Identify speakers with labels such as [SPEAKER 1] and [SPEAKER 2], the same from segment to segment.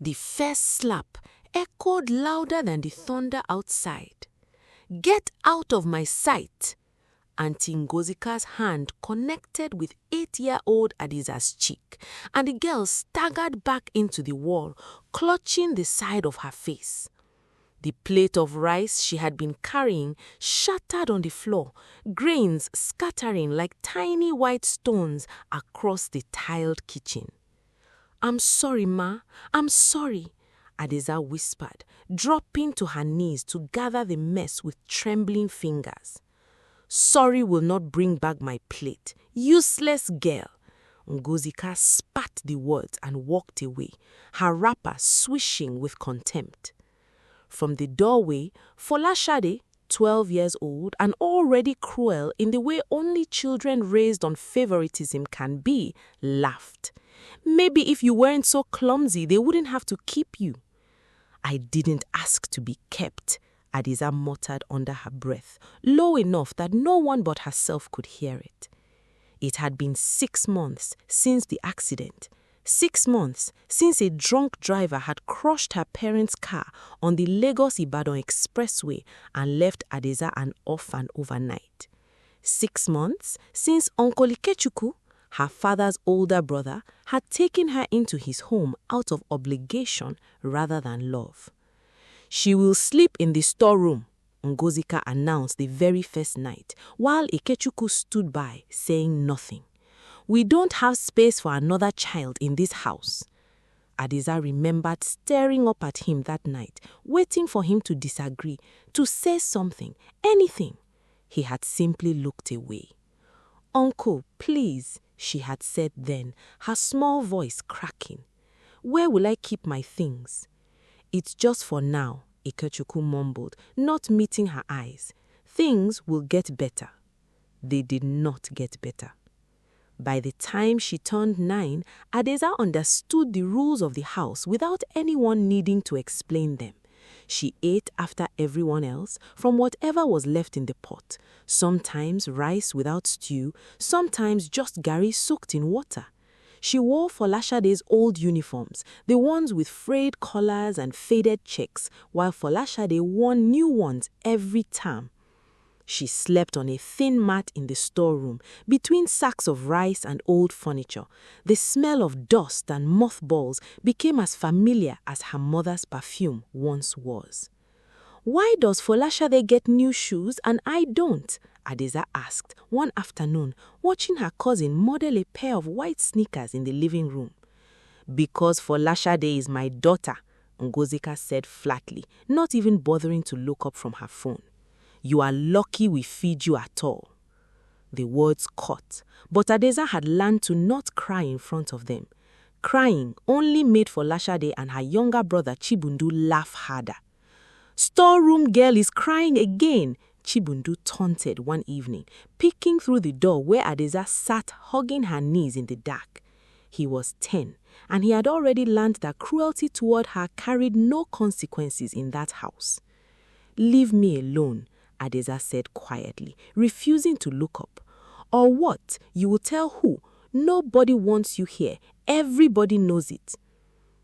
[SPEAKER 1] The first slap echoed louder than the thunder outside. "Get out of my sight!" Auntie Ngozika's hand connected with 8-year-old Adeza's cheek, and the girl staggered back into the wall, clutching the side of her face. The plate of rice she had been carrying shattered on the floor, grains scattering like tiny white stones across the tiled kitchen. "I'm sorry, Ma. I'm sorry," Adaeza whispered, dropping to her knees to gather the mess with trembling fingers. "Sorry will not bring back my plate. Useless girl." Ngozika spat the words and walked away, her wrapper swishing with contempt. From the doorway, Folashade, 12 years old and already cruel in the way only children raised on favoritism can be, laughed. "Maybe if you weren't so clumsy, they wouldn't have to keep you." "I didn't ask to be kept," Adaeza muttered under her breath, low enough that no one but herself could hear it. It had been 6 months since the accident. 6 months since a drunk driver had crushed her parents' car on the Lagos-Ibadan Expressway and left Adaeza an orphan overnight. 6 months since Uncle Ikechukwu, her father's older brother, had taken her into his home out of obligation rather than love. "She will sleep in the storeroom," Ngozika announced the very first night, while Ikechukwu stood by, saying nothing. "We don't have space for another child in this house." Adaeza remembered staring up at him that night, waiting for him to disagree, to say something, anything. He had simply looked away. "Uncle, please," she had said then, her small voice cracking. "Where will I keep my things?" "It's just for now," Ikechukwu mumbled, not meeting her eyes. "Things will get better." They did not get better. By the time she turned 9, Adaeza understood the rules of the house without anyone needing to explain them. She ate after everyone else from whatever was left in the pot, sometimes rice without stew, sometimes just garri soaked in water. She wore Folashade's old uniforms, the ones with frayed collars and faded checks, while Folashade wore new ones every term. She slept on a thin mat in the storeroom, between sacks of rice and old furniture. The smell of dust and mothballs became as familiar as her mother's perfume once was. "Why does Folashade get new shoes and I don't?" Adaeza asked one afternoon, watching her cousin model a pair of white sneakers in the living room. "Because Folashade is my daughter," Ngozika said flatly, not even bothering to look up from her phone. "You are lucky we feed you at all." The words cut, but Adaeza had learned to not cry in front of them. Crying only made Folashade and her younger brother Chibundu laugh harder. "Storeroom girl is crying again," Chibundu taunted one evening, peeking through the door where Adaeza sat hugging her knees in the dark. He was 10, and he had already learned that cruelty toward her carried no consequences in that house. "Leave me alone," Adaeza said quietly, refusing to look up. "Or what? You will tell who? Nobody wants you here. Everybody knows it."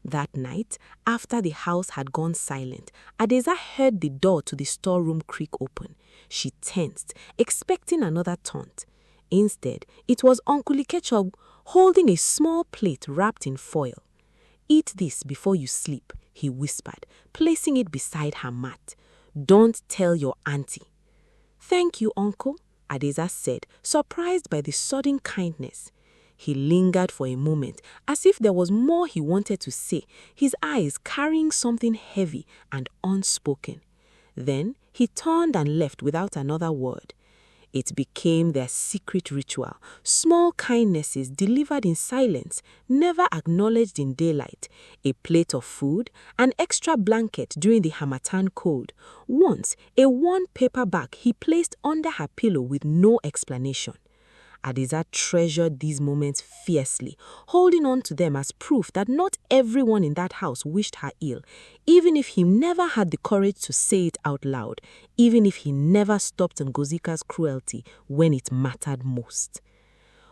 [SPEAKER 1] That night, after the house had gone silent, Adaeza heard the door to the storeroom creak open. She tensed, expecting another taunt. Instead, it was Uncle Ikechukwu holding a small plate wrapped in foil. "Eat this before you sleep," he whispered, placing it beside her mat. "Don't tell your auntie." "Thank you, Uncle," Adaeza said, surprised by the sudden kindness. He lingered for a moment, as if there was more he wanted to say, his eyes carrying something heavy and unspoken. Then he turned and left without another word. It became their secret ritual, small kindnesses delivered in silence, never acknowledged in daylight, a plate of food, an extra blanket during the Harmattan cold, once a worn paper bag he placed under her pillow with no explanation. Adaeza treasured these moments fiercely, holding on to them as proof that not everyone in that house wished her ill, even if he never had the courage to say it out loud, even if he never stopped Ngozika's cruelty when it mattered most.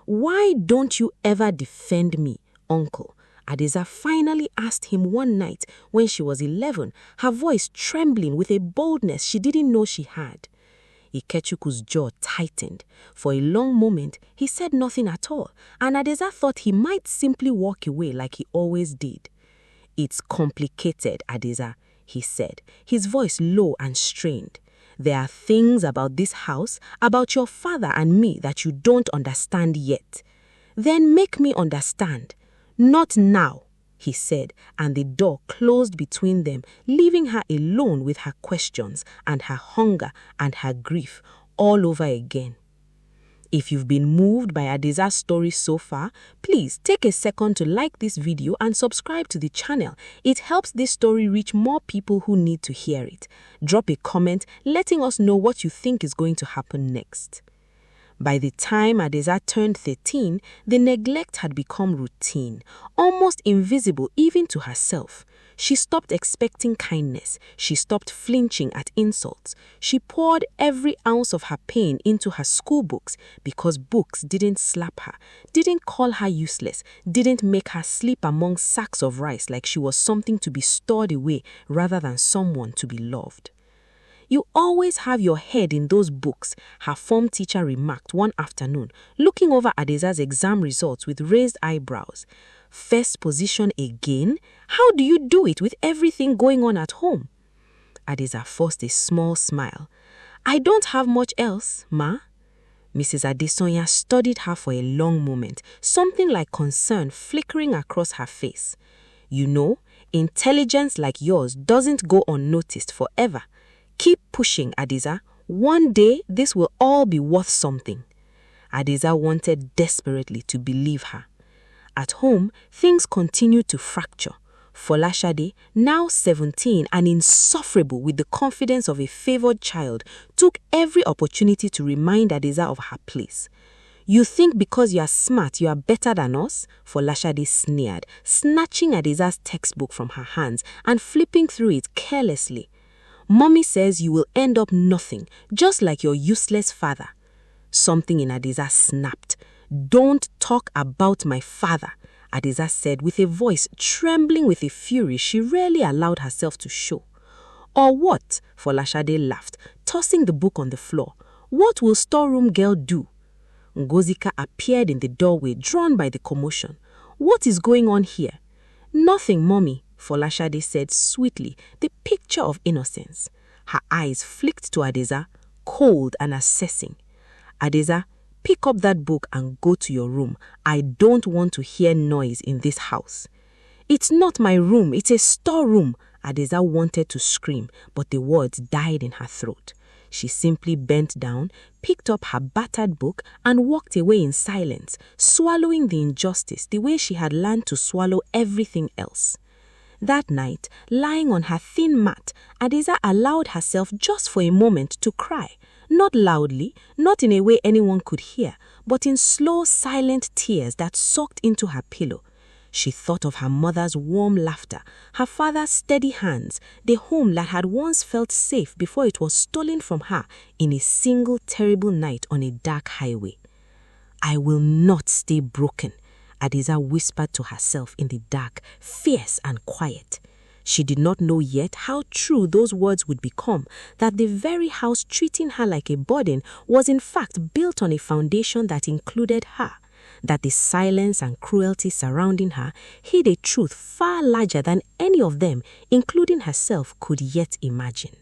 [SPEAKER 1] "Why don't you ever defend me, Uncle?" Adaeza finally asked him one night when she was 11, her voice trembling with a boldness she didn't know she had. Ikechukwu's jaw tightened. For a long moment, he said nothing at all, and Adaeza thought he might simply walk away like he always did. "It's complicated, Adaeza," he said, his voice low and strained. "There are things about this house, about your father and me that you don't understand yet." "Then make me understand." "Not now," he said, and the door closed between them, leaving her alone with her questions and her hunger and her grief all over again. If you've been moved by Adaeza's story so far, please take a second to like this video and subscribe to the channel. It helps this story reach more people who need to hear it. Drop a comment letting us know what you think is going to happen next. By the time Adaeza turned 13, the neglect had become routine, almost invisible even to herself. She stopped expecting kindness. She stopped flinching at insults. She poured every ounce of her pain into her school books because books didn't slap her, didn't call her useless, didn't make her sleep among sacks of rice like she was something to be stored away rather than someone to be loved. "You always have your head in those books," her form teacher remarked one afternoon, looking over Adaeza's exam results with raised eyebrows. "First position again? How do you do it with everything going on at home?" Adaeza forced a small smile. "I don't have much else, Ma." Mrs. Adesonya studied her for a long moment, something like concern flickering across her face. "You know, intelligence like yours doesn't go unnoticed forever. Keep pushing, Adaeza. One day, this will all be worth something." Adaeza wanted desperately to believe her. At home, things continued to fracture. Folashade, now 17 and insufferable with the confidence of a favored child, took every opportunity to remind Adaeza of her place. "You think because you are smart you are better than us?" Folashade sneered, snatching Adeza's textbook from her hands and flipping through it carelessly. "Mommy says you will end up nothing, just like your useless father." Something in Adaeza snapped. "Don't talk about my father," Adaeza said with a voice trembling with a fury she rarely allowed herself to show. "Or what?" Folashade laughed, tossing the book on the floor. "What will storeroom girl do?" Ngozika appeared in the doorway, drawn by the commotion. "What is going on here?" "Nothing, Mommy," Folashade said sweetly, the picture of innocence. Her eyes flicked to Adaeza, cold and assessing. "Adaeza, pick up that book and go to your room. I don't want to hear noise in this house." "It's not my room, it's a storeroom," Adaeza wanted to scream, but the words died in her throat. She simply bent down, picked up her battered book, and walked away in silence, swallowing the injustice the way she had learned to swallow everything else. That night, lying on her thin mat, Adaeza allowed herself just for a moment to cry, not loudly, not in a way anyone could hear, but in slow, silent tears that soaked into her pillow. She thought of her mother's warm laughter, her father's steady hands, the home that had once felt safe before it was stolen from her in a single terrible night on a dark highway. "I will not stay broken," Adaeza whispered to herself in the dark, fierce and quiet. She did not know yet how true those words would become, that the very house treating her like a burden was in fact built on a foundation that included her, that the silence and cruelty surrounding her hid a truth far larger than any of them, including herself, could yet imagine.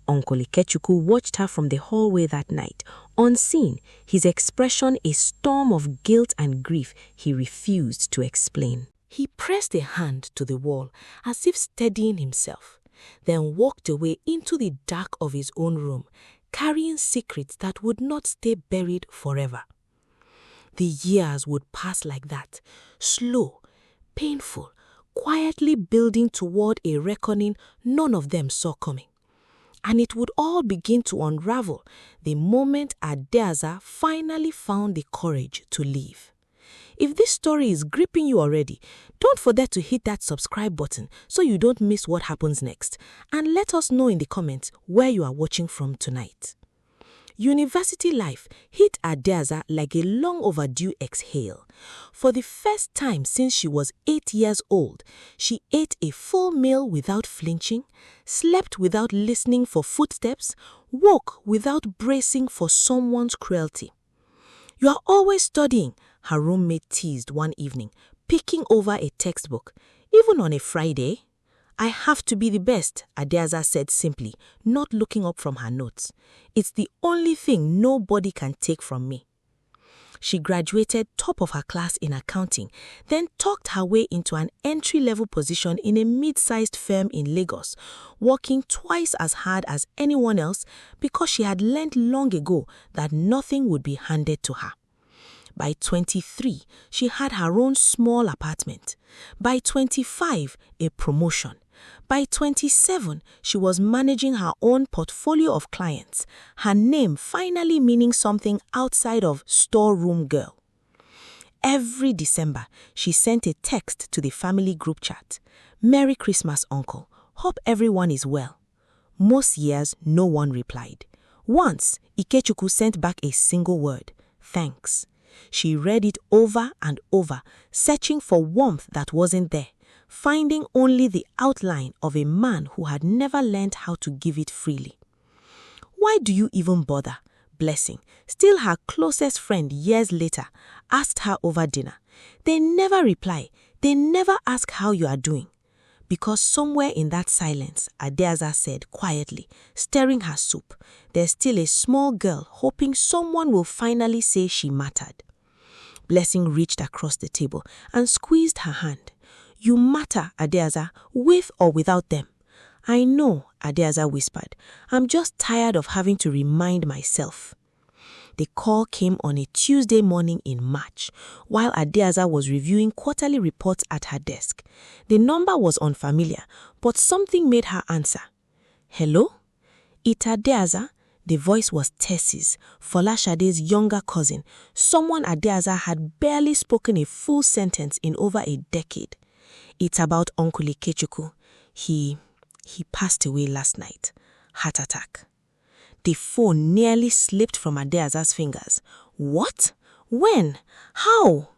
[SPEAKER 1] Uncle Ikechukwu watched her from the hallway that night, unseen, his expression a storm of guilt and grief he refused to explain. He pressed a hand to the wall as if steadying himself, then walked away into the dark of his own room, carrying secrets that would not stay buried forever. The years would pass like that, slow, painful, quietly building toward a reckoning none of them saw coming. And it would all begin to unravel the moment Adaeza finally found the courage to leave. If this story is gripping you already, don't forget to hit that subscribe button so you don't miss what happens next, and let us know in the comments where you are watching from tonight. University life hit Adaeza like a long overdue exhale. For the first time since she was 8 years old, she ate a full meal without flinching, slept without listening for footsteps, woke without bracing for someone's cruelty. "You are always studying," her roommate teased one evening, picking over a textbook, "even on a Friday." "I have to be the best," Adaeza said simply, not looking up from her notes. "It's the only thing nobody can take from me." She graduated top of her class in accounting, then talked her way into an entry-level position in a mid-sized firm in Lagos, working twice as hard as anyone else because she had learned long ago that nothing would be handed to her. By 23, she had her own small apartment. By 25, a promotion. By 27, she was managing her own portfolio of clients, her name finally meaning something outside of storeroom girl. Every December, she sent a text to the family group chat. "Merry Christmas, Uncle. Hope everyone is well." Most years, no one replied. Once, Ikechukwu sent back a single word, "Thanks." She read it over and over, searching for warmth that wasn't there, finding only the outline of a man who had never learned how to give it freely. "Why do you even bother?" Blessing, still her closest friend years later, asked her over dinner. "They never reply. They never ask how you are doing." "Because somewhere in that silence," Adaeza said quietly, stirring her soup, "there's still a small girl hoping someone will finally say she mattered." Blessing reached across the table and squeezed her hand. "You matter, Adaeza, with or without them." "I know," Adaeza whispered. "I'm just tired of having to remind myself." The call came on a Tuesday morning in March, while Adaeza was reviewing quarterly reports at her desk. The number was unfamiliar, but something made her answer. "Hello? It's Adaeza." The voice was Tessie's, Folashade's younger cousin, someone Adaeza had barely spoken a full sentence in over a decade. "It's about Uncle Ikechukwu. He passed away last night. Heart attack." The phone nearly slipped from Adaeza's fingers. "What? When? How?"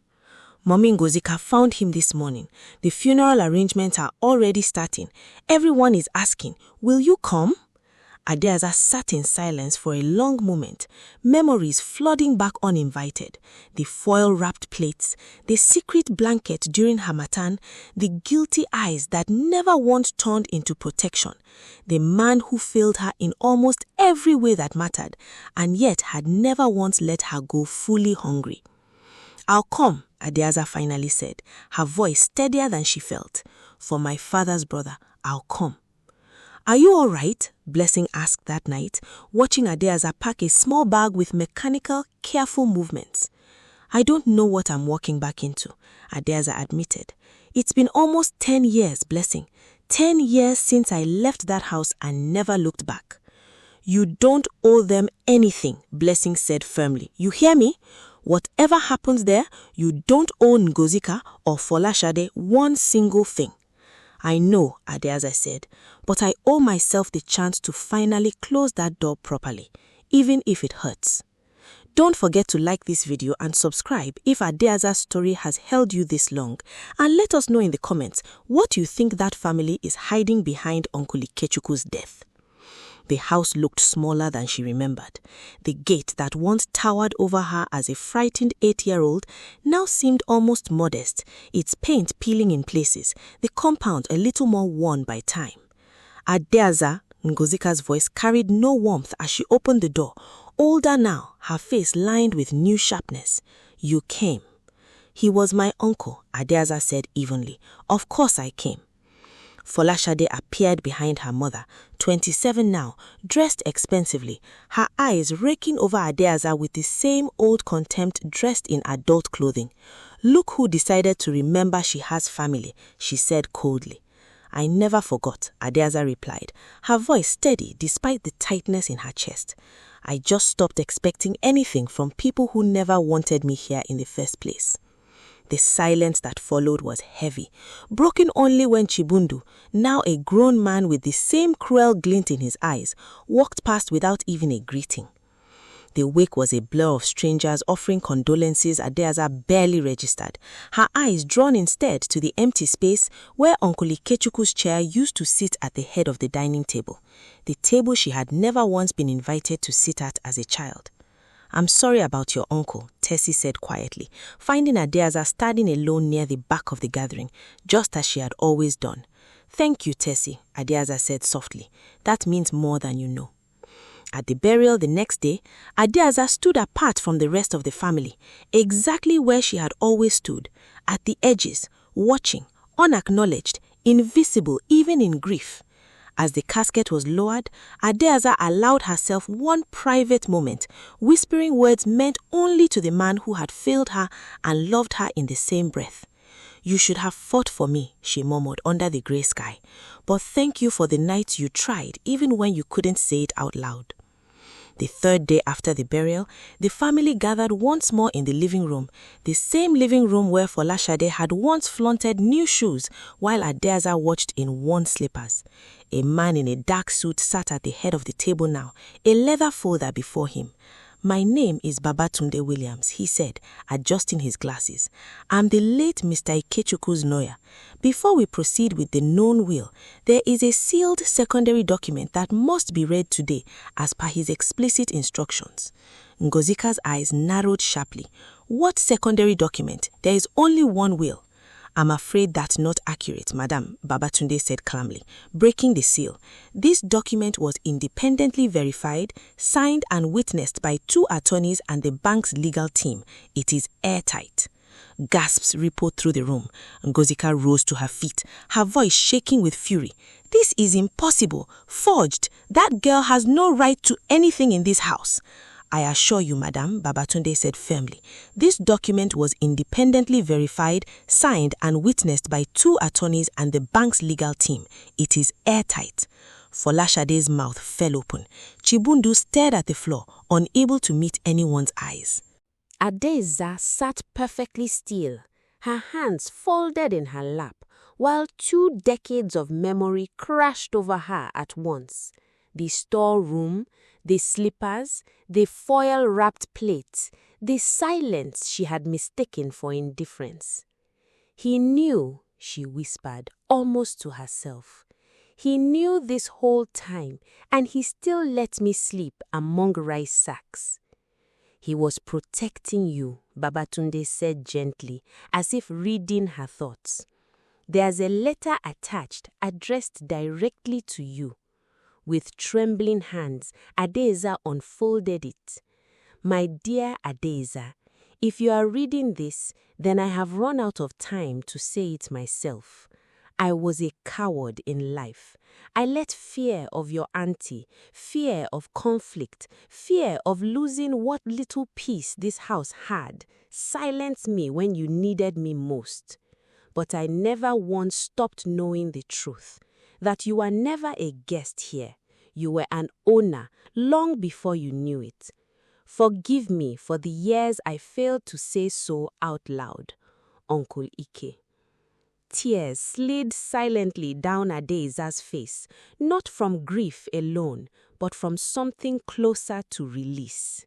[SPEAKER 1] "Mommy Ngozika found him this morning. The funeral arrangements are already starting. Everyone is asking, will you come?" Adaeza sat in silence for a long moment, memories flooding back uninvited. The foil-wrapped plates, the secret blanket during Harmattan, the guilty eyes that never once turned into protection, the man who failed her in almost every way that mattered, and yet had never once let her go fully hungry. "I'll come," Adaeza finally said, her voice steadier than she felt. "For my father's brother, I'll come." "Are you all right?" Blessing asked that night, watching Adaeza pack a small bag with mechanical, careful movements. "I don't know what I'm walking back into," Adaeza admitted. "It's been almost 10 years, Blessing. 10 years since I left that house and never looked back." "You don't owe them anything," Blessing said firmly. "You hear me? Whatever happens there, you don't owe Ngozika or Folashade one single thing." "I know," Adaeza said, "but I owe myself the chance to finally close that door properly, even if it hurts." Don't forget to like this video and subscribe if Adaeza's story has held you this long, and let us know in the comments what you think that family is hiding behind Uncle Ikechukwu's death. The house looked smaller than she remembered. The gate that once towered over her as a frightened 8-year-old now seemed almost modest, its paint peeling in places, the compound a little more worn by time. "Adaeza," Ngozika's voice carried no warmth as she opened the door, older now, her face lined with new sharpness. "You came." "He was my uncle," Adaeza said evenly. "Of course I came." Folashade appeared behind her mother, 27 now, dressed expensively, her eyes raking over Adaeza with the same old contempt, dressed in adult clothing. "Look who decided to remember she has family," she said coldly. "I never forgot," Adaeza replied, her voice steady despite the tightness in her chest. "I just stopped expecting anything from people who never wanted me here in the first place." The silence that followed was heavy, broken only when Chibundu, now a grown man with the same cruel glint in his eyes, walked past without even a greeting.
[SPEAKER 2] The wake was a blur of strangers offering condolences Adaeza barely registered, her eyes drawn instead to the empty space where Uncle Ikechukwu's chair used to sit at the head of the dining table, the table she had never once been invited to sit at as a child. "I'm sorry about your uncle," Tessie said quietly, finding Adaeza standing alone near the back of the gathering, just as she had always done. "Thank you, Tessie," Adaeza said softly. "That means more than you know." At the burial the next day, Adaeza stood apart from the rest of the family, exactly where she had always stood, at the edges, watching, unacknowledged, invisible even in grief. As the casket was lowered, Adaeza allowed herself one private moment, whispering words meant only to the man who had failed her and loved her in the same breath. "You should have fought for me," she murmured under the grey sky. "But thank you for the nights you tried, even when you couldn't say it out loud." The third day after the burial, the family gathered once more in the living room, the same living room where Folashade had once flaunted new shoes while Adaeza watched in worn slippers. A man in a dark suit sat at the head of the table now, a leather folder before him. "My name is Babatunde Williams," he said, adjusting his glasses. "I'm the late Mr. Ikechukwu's lawyer. Before we proceed with the known will, there is a sealed secondary document that must be read today as per his explicit instructions." Ngozika's eyes narrowed sharply. "What secondary document? There is only one will." "I'm afraid that's not accurate, madam," Babatunde said calmly, breaking the seal. "This document was independently verified, signed and witnessed by 2 attorneys and the bank's legal team. It is airtight." Gasps rippled through the room. Ngozika rose to her feet, her voice shaking with fury. "This is impossible. Forged. That girl has no right to anything in this house." "I assure you, madam," Babatunde said firmly, "this document was independently verified, signed and witnessed by 2 attorneys and the bank's legal team. It is airtight." Folashade's mouth fell open. Chibundu stared at the floor, unable to meet anyone's eyes.
[SPEAKER 1] Adaeza sat perfectly still, her hands folded in her lap, while 2 decades of memory crashed over her at once. The storeroom, the slippers, the foil-wrapped plates, the silence she had mistaken for indifference. "He knew," she whispered, almost to herself. "He knew this whole time, and he still let me sleep among rice sacks." "He was protecting you," Babatunde said gently, as if reading her thoughts. "There's a letter attached, addressed directly to you." With trembling hands, Adaeza unfolded it. "My dear Adaeza, if you are reading this, then I have run out of time to say it myself. I was a coward in life. I let fear of your auntie, fear of conflict, fear of losing what little peace this house had, silence me when you needed me most. But I never once stopped knowing the truth, that you were never a guest here. You were an owner long before you knew it. Forgive me for the years I failed to say so out loud. Uncle Ike." Tears slid silently down Adaeza's face, not from grief alone, but from something closer to release.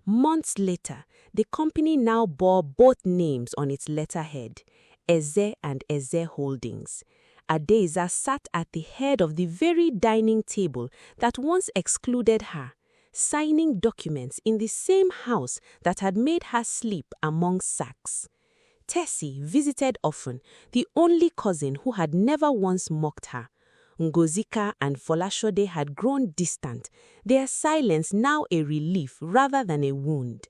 [SPEAKER 1] Months later, the company now bore both names on its letterhead, Eze and Eze Holdings. Adaeza sat at the head of the very dining table that once excluded her, signing documents in the same house that had made her sleep among sacks. Tessie visited Orphan, the only cousin who had never once mocked her. Ngozika and Folashode had grown distant, their silence now a relief rather than a wound.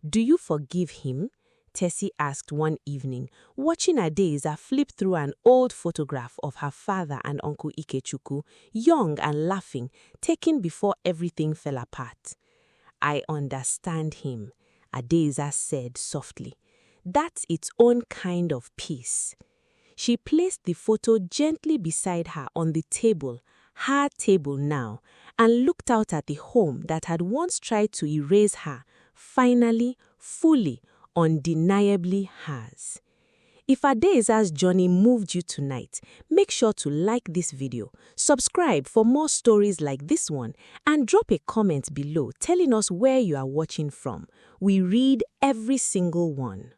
[SPEAKER 1] "Do you forgive him?" Tessie asked one evening, watching Adaeza flip through an old photograph of her father and Uncle Ikechukwu, young and laughing, taken before everything fell apart. "I understand him," Adaeza said softly. "That's its own kind of peace." She placed the photo gently beside her on the table, her table now, and looked out at the home that had once tried to erase her, finally, fully, undeniably hers.
[SPEAKER 2] If Adaeza's journey moved you tonight, make sure to like this video, subscribe for more stories like this one, and drop a comment below telling us where you are watching from. We read every single one.